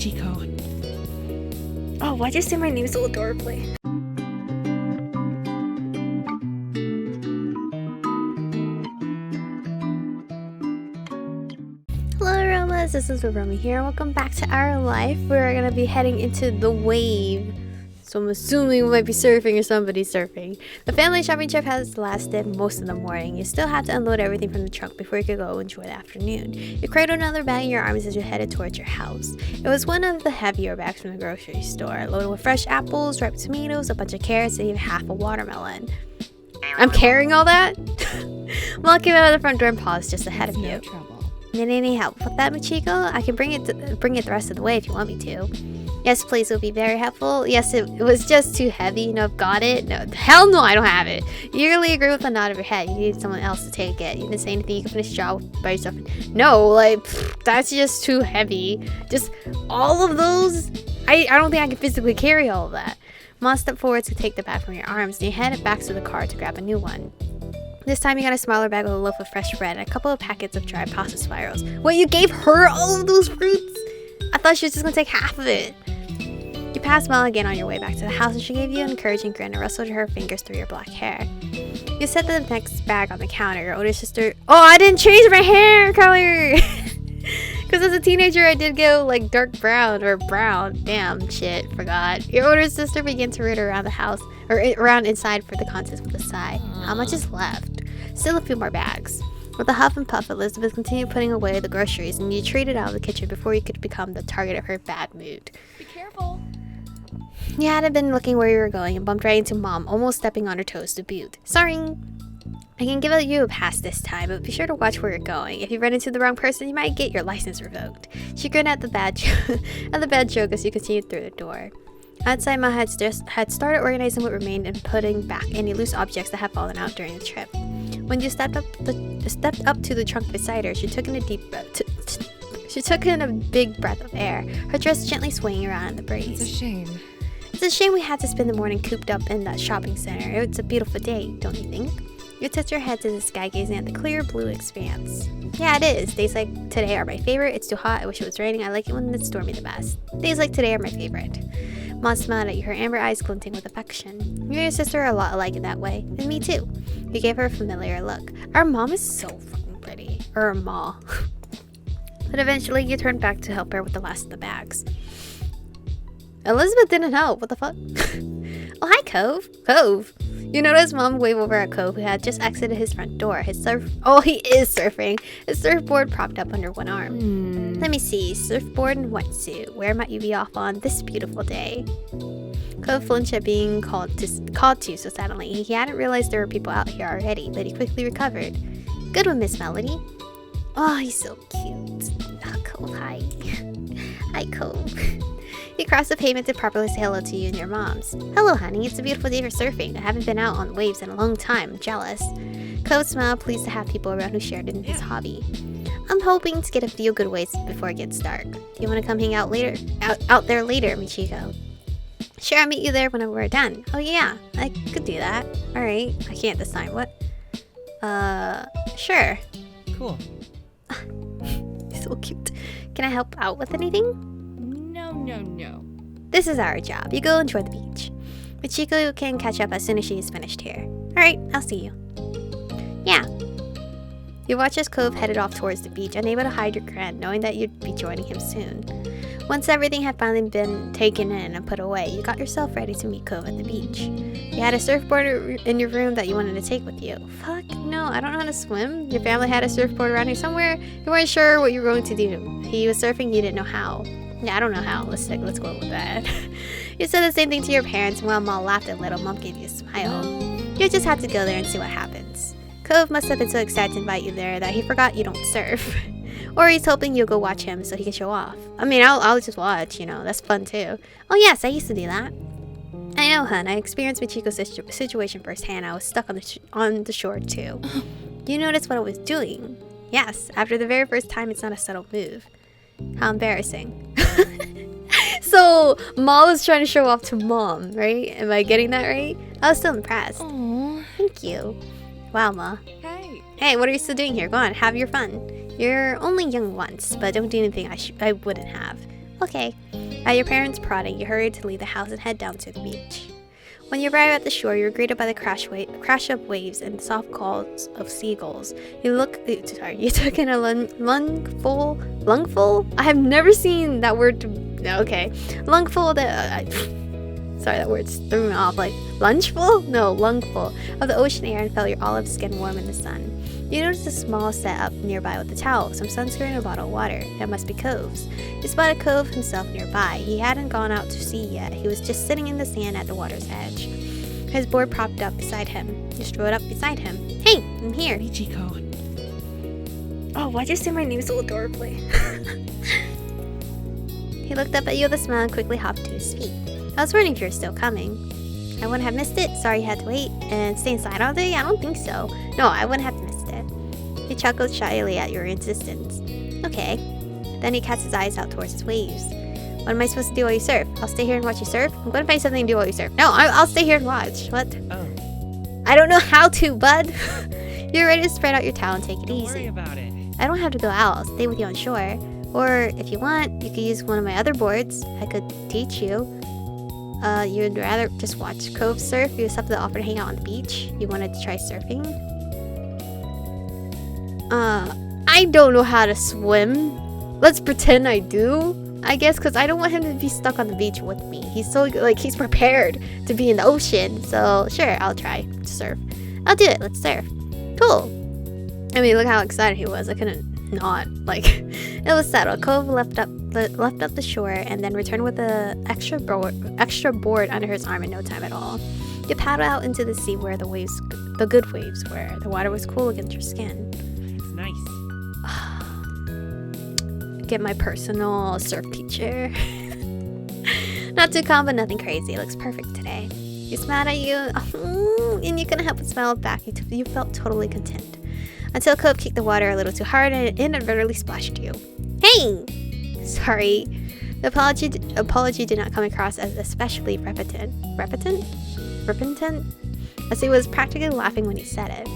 Michiko. Oh, why'd you say my name so adorably? Hello Aromas, this is Aromie here. Welcome back to our life. We're gonna be heading into the wave. So I'm assuming we might be surfing or somebody's surfing. The family shopping trip has lasted most of the morning. You still have to unload everything from the trunk before you could go enjoy the afternoon. You cradle another bag in your arms as you headed towards your house. It was one of the heavier bags from the grocery store, loaded with fresh apples, ripe tomatoes, a bunch of carrots, and even half a watermelon. I'm carrying all that? Mom came out of the front door and paused just ahead of you. No trouble. Need any help with that, Michiko? I can bring it the rest of the way if you want me to. Yes, please, it will be very helpful. Yes, it was just too heavy. You know, I've got it. No, hell no, I don't have it. You eagerly agree with a nod of your head. You need someone else to take it. You didn't say anything. You can finish the job by yourself. No, like, that's just too heavy. Just all of those. I don't think I can physically carry all of that. Mom stepped forward to take the bag from your arms, and you headed back to the car to grab a new one. This time you got a smaller bag with a loaf of fresh bread and a couple of packets of dried pasta spirals. Wait, you gave her all of those fruits? I thought she was just gonna take half of it. You passed Mom again on your way back to the house, and she gave you an encouraging grin and rustled her fingers through your black hair. You set the next bag on the counter. Your older sister... Oh, I didn't change my hair color! Because as a teenager, I did go like dark brown or brown. Damn, shit, forgot. Your older sister began to root around the house, or around inside for the contents with a sigh. How much is left? Still a few more bags. With a huff and puff, Elizabeth continued putting away the groceries, and you traded out of the kitchen before you could become the target of her bad mood. Be careful. You hadn't been looking where you were going and bumped right into Mom, almost stepping on her toes to boot. Sorry. I can give you a pass this time, but be sure to watch where you're going. If you run into the wrong person, you might get your license revoked. She grinned at the bad joke as you continued through the door. Outside, Ma had started organizing what remained and putting back any loose objects that had fallen out during the trip. When you stepped up to the trunk beside her, she took in a deep breath. She took in a big breath of air, her dress gently swaying around in the breeze. It's a shame. It's a shame we had to spend the morning cooped up in that shopping center. It's a beautiful day, don't you think? You tipped your head to the sky, gazing at the clear blue expanse. Yeah, it is. Days like today are my favorite. It's too hot. I wish it was raining. I like it when it's stormy the best. Days like today are my favorite. Mom smiled at you, her amber eyes glinting with affection. You and your sister are a lot alike in that way. And me too. You gave her a familiar look. Our mom is so fucking pretty. Or Ma. But eventually you turned back to help her with the last of the bags. Elizabeth didn't help. What the fuck? Oh, hi, Cove. Cove. You noticed Mom wave over at Cove, who had just exited his front door. Oh, he is surfing. His surfboard propped up under one arm. Let me see. Surfboard and wetsuit. Where might you be off on this beautiful day? Cove flinched at being called to so suddenly. He hadn't realized there were people out here already, but he quickly recovered. Good one, Miss Melody. Oh, he's so cute. Oh, Cove, hi. Hi, Cove. He crossed the pavement to properly say hello to you and your moms. Hello, honey. It's a beautiful day for surfing. I haven't been out on the waves in a long time. I'm jealous. Cove smiled, pleased to have people around who shared in his hobby. I'm hoping to get a few good waves before it gets dark. Do you want to come hang out later? Out there later, Michiko? Sure, I'll meet you there when we're done. Oh yeah, I could do that. All right. I can't this time. What? Sure. Cool. So cute. Can I help out with anything? No. This is our job. You go enjoy the beach. Michiko can catch up as soon as she is finished here. Alright, I'll see you. Yeah. You watch as Cove headed off towards the beach, unable to hide your grin, knowing that you'd be joining him soon. Once everything had finally been taken in and put away, you got yourself ready to meet Cove at the beach. You had a surfboard in your room that you wanted to take with you. Fuck no, I don't know how to swim. Your family had a surfboard around here somewhere. You weren't sure what you were going to do. He was surfing, you didn't know how. Yeah, I don't know how. Let's go with that. You said the same thing to your parents, and while Mom laughed a little, Mom gave you a smile. You just had to go there and see what happens. Cove must have been so excited to invite you there that he forgot you don't surf. Or he's hoping you'll go watch him so he can show off. I mean, I'll just watch, you know, that's fun too. Oh yes, I used to do that. I know, hun. I experienced Michiko's situation firsthand. I was stuck on the shore too. You noticed what I was doing? Yes, after the very first time, it's not a subtle move. How embarrassing. So, Ma was trying to show off to Mom, right? Am I getting that right? I was still impressed. Aww. Thank you. Wow, Ma. Hey. Hey, what are you still doing here? Go on, have your fun. You're only young once, but don't do anything I wouldn't have. Okay. At your parents' prodding, you hurry to leave the house and head down to the beach. When you arrive at the shore, you're greeted by the crash of waves and soft calls of seagulls. You took in a lungful? I have never seen that word. Okay. Lungful sorry, that word threw me off. Like, lungeful? No, lungful of the ocean air and felt your olive skin warm in the sun. You noticed a small setup nearby with a towel, some sunscreen, and a bottle of water. It must be Cove's. You spotted Cove himself nearby. He hadn't gone out to sea yet. He was just sitting in the sand at the water's edge. His board propped up beside him. You strode up beside him. Hey, I'm here. Ichiko. Oh, why'd you say my name so adorably? He looked up at you with a smile and quickly hopped to his feet. I was wondering if you were still coming. I wouldn't have missed it. Sorry you had to wait. And stay inside all day? I don't think so. No, I wouldn't have missed it. He chuckled shyly at your insistence. Okay. Then he cast his eyes out towards his waves. What am I supposed to do while you surf? I'll stay here and watch you surf? I'm going to find something to do while you surf. No, I'll stay here and watch. What? Oh. I don't know how to, bud. You're ready to spread out your towel and take it Don't easy. worry about it. I don't have to go out. I'll stay with you on shore. Or if you want, you could use one of my other boards. I could teach you. You'd rather just watch Cove surf? You accepted the offer to hang out on the beach? You wanted to try surfing? I don't know how to swim. Let's pretend I do, I guess, because I don't want him to be stuck on the beach with me. He's so, he's prepared to be in the ocean. So, sure, I'll try to surf. I'll do it. Let's surf. Cool. I mean, look how excited he was. I couldn't not. It was settled. Cove left up the shore and then returned with the extra board under his arm in no time at all. You paddled out into the sea where the good waves were. The water was cool against your skin. It's nice. Get my personal surf teacher. Not too calm, but nothing crazy. It looks perfect today. He smiled at you, and you couldn't help but smile back. You felt totally content. Until Cove kicked the water a little too hard and it inadvertently splashed you. Hey! Sorry. The apology did not come across as especially repentant? As he was practically laughing when he said it.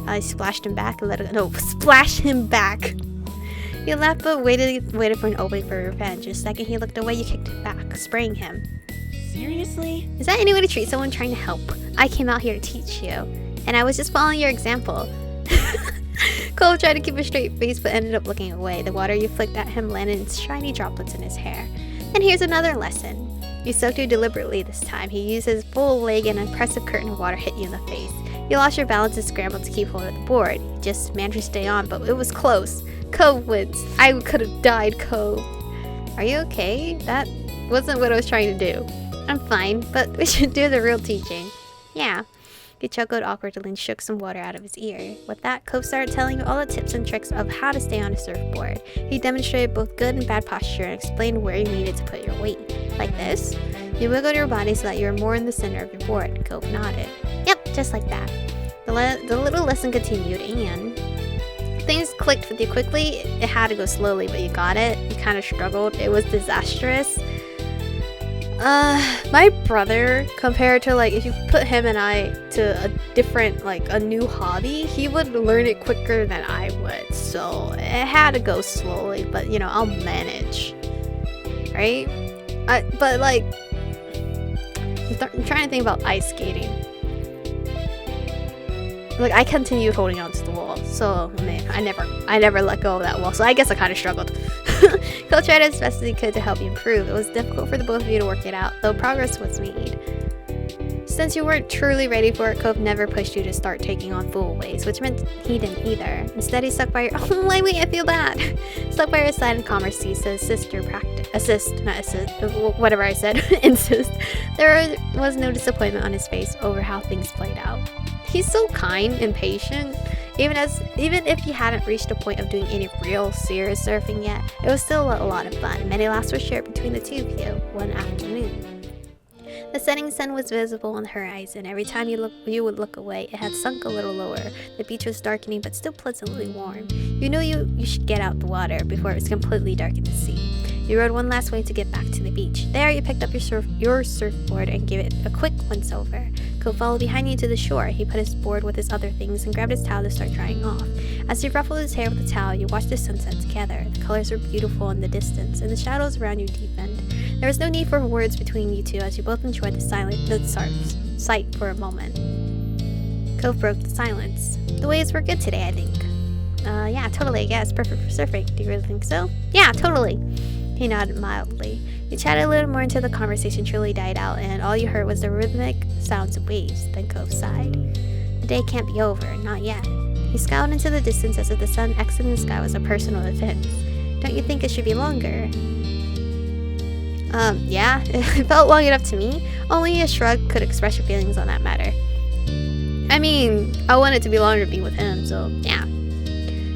I splashed him back and splash him back! He laughed but waited for an opening for revenge. The second he looked away, you kicked him back, spraying him. Seriously? Is that any way to treat someone trying to help? I came out here to teach you, and I was just following your example. Cole tried to keep a straight face but ended up looking away. The water you flicked at him landed in shiny droplets in his hair. And here's another lesson. You soaked you deliberately this time. He used his full leg and an impressive curtain of water hit you in the face. You lost your balance and scrambled to keep hold of the board. You just managed to stay on, but it was close. Cove wins. I could have died, Cove. Are you okay? That wasn't what I was trying to do. I'm fine, but we should do the real teaching. Yeah. He chuckled awkwardly and shook some water out of his ear. With that, Cove started telling you all the tips and tricks of how to stay on a surfboard. He demonstrated both good and bad posture and explained where you needed to put your weight. Like this. You wiggled your body so that you were more in the center of your board. Cove nodded. Yep, just like that. The little lesson continued, and things clicked with you quickly. It had to go slowly, but you got it. You kind of struggled. It was disastrous. My brother, compared to if you put him and I to a different, a new hobby, he would learn it quicker than I would. So it had to go slowly, but I'll manage, right? I'm trying to think about ice skating. I continued holding on to the wall, so man, I never let go of that wall. So I guess I kind of struggled. Cole tried as best as he could to help you improve. It was difficult for the both of you to work it out, though progress was made. Since you weren't truly ready for it, Cove never pushed you to start taking on full waves, which meant he didn't either. Instead, he stuck by your wait, I feel bad. Stuck by your side in calmer seas to insist. There was no disappointment on his face over how things played out. He's so kind and patient. Even if you hadn't reached a point of doing any real serious surfing yet, it was still a lot of fun. Many laughs were shared between the two of you one afternoon. The setting sun was visible on the horizon. Every time you would look away, it had sunk a little lower. The beach was darkening, but still pleasantly warm. You knew you should get out the water before it was completely dark in the sea. You rode one last way to get back to the beach. There, you picked up your surfboard and gave it a quick once over. Cove followed behind you to the shore. He put his board with his other things and grabbed his towel to start drying off. As he ruffled his hair with the towel, you watched the sunset together. The colors were beautiful in the distance, and the shadows around you deepened. There was no need for words between you two as you both enjoyed the sight for a moment. Cove broke the silence. The waves were good today, I think. Yeah, totally. Yeah, it's perfect for surfing. Do you really think so? Yeah, totally. He nodded mildly. You chatted a little more until the conversation truly died out, and all you heard was the rhythmic sounds of waves. Then Cove sighed. The day can't be over, not yet. He scowled into the distance as if the sun exiting the sky was a personal event. Don't you think it should be longer? Yeah, it felt long enough to me. Only a shrug could express your feelings on that matter. I mean, I want it to be longer to be with him, so yeah.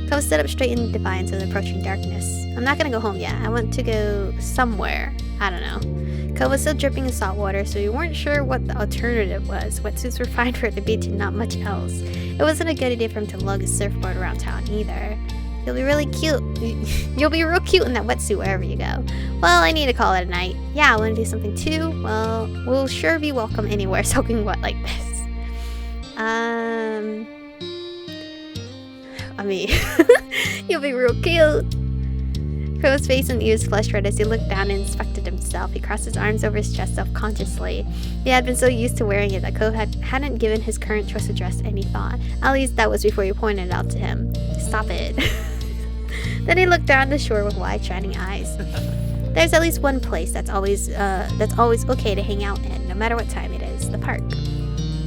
Cove stood up straight in defiance of the approaching darkness. I'm not gonna go home yet. I want to go somewhere. I don't know. Cove was still dripping in salt water, so you weren't sure what the alternative was. Wetsuits were fine for the beach and not much else. It wasn't a good idea for him to lug his surfboard around town either. You'll be really cute. You'll be real cute in that wetsuit wherever you go. Well, I need to call it a night. Yeah, I want to do something too. Well, we'll sure be welcome anywhere soaking wet like this. I mean, you'll be real cute. Cove's face and ears flushed red as he looked down and inspected himself. He crossed his arms over his chest self-consciously. He had been so used to wearing it that Cove hadn't given his current choice of dress any thought. At least that was before you pointed it out to him. Stop it. Then he looked down the shore with wide, shining eyes. There's at least one place that's always okay to hang out in, no matter what time it is. The park.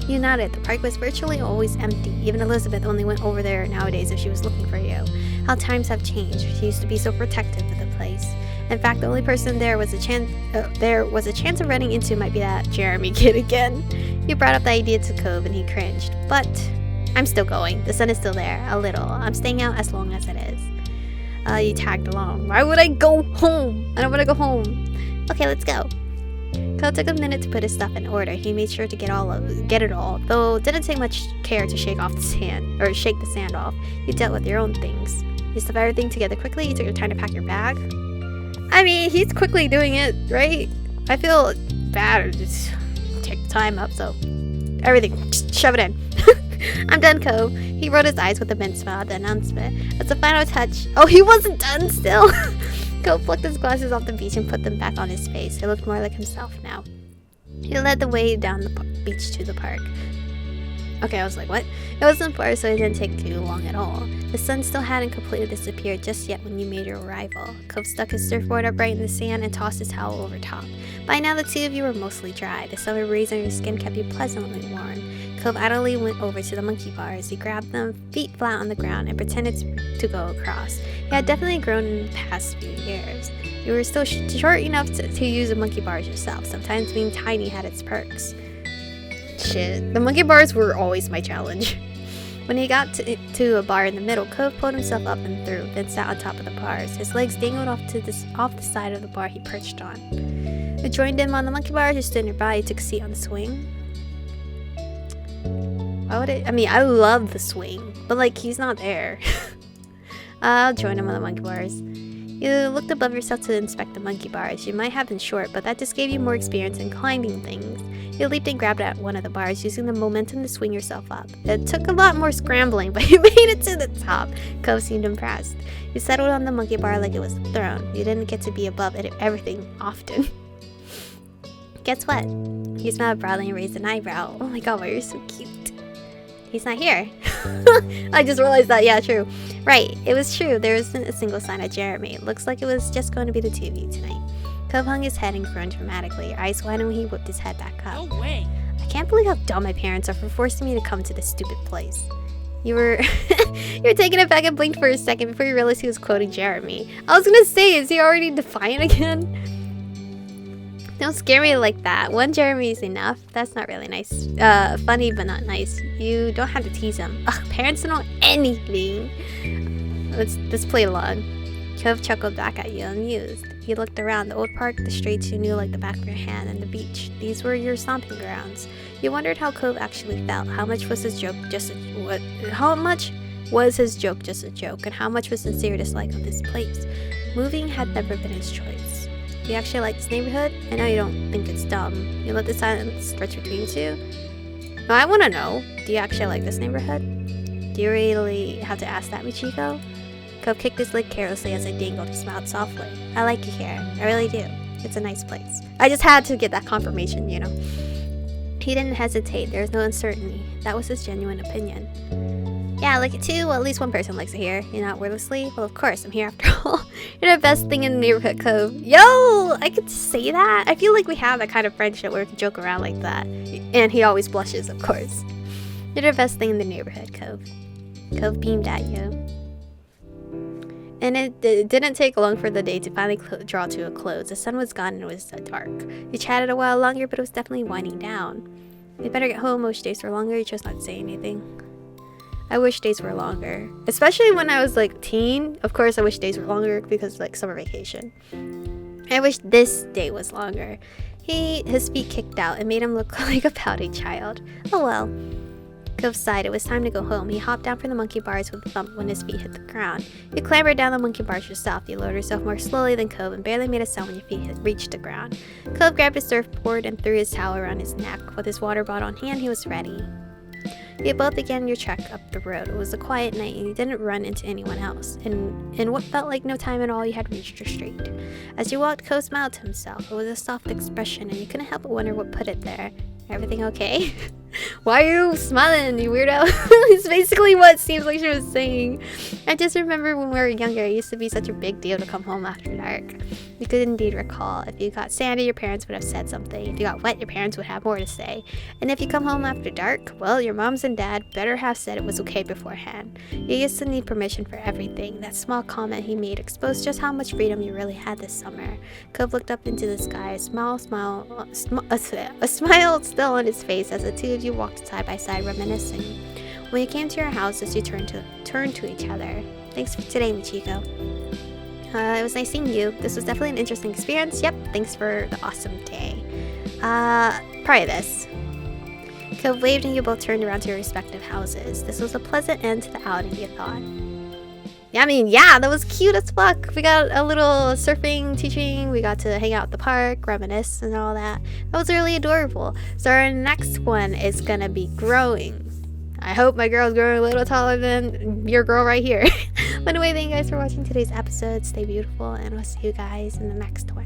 You nodded. The park was virtually always empty. Even Elizabeth only went over there nowadays if she was looking for you. How times have changed. She used to be so protective of the place. In fact, the only person there was a chance of running into might be that Jeremy kid again. You brought up the idea to Cove and he cringed. But I'm still going. The sun is still there. A little. I'm staying out as long as it is. You tagged along. Why would I go home? I don't want to go home. Okay, let's go. Cove took a minute to put his stuff in order. He made sure to get it all, though it didn't take much care to shake the sand off. You dealt with your own things. You stuffed everything together quickly. You took your time to pack your bag. I mean, he's quickly doing it, right? I feel bad to just take the time up, so everything, just shove it in. I'm done, Cove. He rolled his eyes with a bent smile at the announcement. As a final touch, oh, he wasn't done still. Cove flicked his glasses off the beach and put them back on his face. He looked more like himself now. He led the way down the beach to the park. Okay, I was like, what? It wasn't far, so it didn't take too long at all. The sun still hadn't completely disappeared just yet when you made your arrival. Cove stuck his surfboard upright in the sand and tossed his towel over top. By now, the two of you were mostly dry. The summer breeze on your skin kept you pleasantly warm. Cove idly went over to the monkey bars. He grabbed them, feet flat on the ground, and pretended to go across. He had definitely grown in the past few years. You were still short enough to use the monkey bars yourself. Sometimes being tiny had its perks. Shit, the monkey bars were always my challenge. When he got to a bar in the middle, Cove pulled himself up and through, then sat on top of the bars. His legs dangled off the side of the bar he perched on. You joined him on the monkey bars. You stood nearby. You took a seat on the swing. I love the swing, but like he's not there. I'll join him on the monkey bars. You looked above yourself to inspect the monkey bars. You might have been short, but that just gave you more experience in climbing things. You leaped and grabbed at one of the bars, using the momentum to swing yourself up. It took a lot more scrambling, but you made it to the top. Cove seemed impressed. You settled on the monkey bar like it was a throne. You didn't get to be above everything often. Guess what? He smiled broadly and raised an eyebrow. Oh my god, why you're so cute. He's not here. I just realized that. Yeah, true. Right, it was true. There wasn't a single sign of Jeremy. It looks like it was just going to be the two of you tonight. Cove hung his head and groaned dramatically. Your eyes widened when he whipped his head back up. No way. I can't believe how dumb my parents are for forcing me to come to this stupid place. You were taken aback and blinked for a second before you realized he was quoting Jeremy. I was gonna say, is he already defiant again? Don't scare me like that. One Jeremy is enough. That's not really nice. Funny but not nice. You don't have to tease him. Ugh, parents don't know anything. Let's play along. Cove chuckled back at you, amused. You looked around. The old park, the streets you knew like the back of your hand, and the beach. These were your stomping grounds. You wondered how Cove actually felt. How much was his joke just a joke, and how much was sincere dislike of this place? Moving had never been his choice. You actually like this neighborhood? I know you don't think it's dumb. You let the silence stretch between you two. Now, I want to know, do you actually like this neighborhood? Do you really have to ask that, Michiko? Cove kicked his leg carelessly as I dangled. He smiled softly. I like it here. I really do. It's a nice place. I just had to get that confirmation, you know. He didn't hesitate. There was no uncertainty. That was his genuine opinion. Yeah, I like it too. Well, at least one person likes it here. You're not wordlessly? Well, of course, I'm here after all. You're the best thing in the neighborhood, Cove. Yo! I could say that. I feel like we have that kind of friendship where we can joke around like that. And he always blushes, of course. You're the best thing in the neighborhood, Cove. Cove beamed at you. And it didn't take long for the day to finally draw to a close. The sun was gone and it was dark. We chatted a while longer, but it was definitely winding down. We better get home. I wish days were longer. You chose not to say anything. I wish days were longer. Especially when I was like teen. Of course, I wish days were longer because like summer vacation. I wish this day was longer. His feet kicked out and made him look like a pouty child. Oh well. Cove sighed. It was time to go home. He hopped down from the monkey bars with a thump when his feet hit the ground. You clambered down the monkey bars yourself. You lowered yourself more slowly than Cove and barely made a sound when your feet had reached the ground. Cove grabbed his surfboard and threw his towel around his neck. With his water bottle in hand, he was ready. You both began your trek up the road. It was a quiet night and you didn't run into anyone else. And in what felt like no time at all, you had reached your street. As you walked, Cove smiled to himself. It was a soft expression and you couldn't help but wonder what put it there. Everything okay? Why are you smiling, you weirdo? It's basically what it seems like she was saying. I just remember when we were younger, it used to be such a big deal to come home after dark. You could indeed recall. If you got sandy, your parents would have said something. If you got wet, your parents would have more to say. And if you come home after dark, well, your moms and dad better have said it was okay beforehand. You used to need permission for everything. That small comment he made exposed just how much freedom you really had this summer. Cove looked up into the sky, a smile still on his face as the two of you walked side by side reminiscing. When you came to your houses, you turned to each other. Thanks for today, Michiko. It was nice seeing you. This was definitely an interesting experience. Yep, thanks for the awesome day. Probably this. Cove waved and you both turned around to your respective houses. This was a pleasant end to the outing, you thought. Yeah, that was cute as fuck. We got a little surfing teaching. We got to hang out at the park, reminisce and all that. That was really adorable. So our next one is gonna be growing. I hope my girl's growing a little taller than your girl right here. But anyway, thank you guys for watching today's episode. Stay beautiful and I'll see you guys in the next one.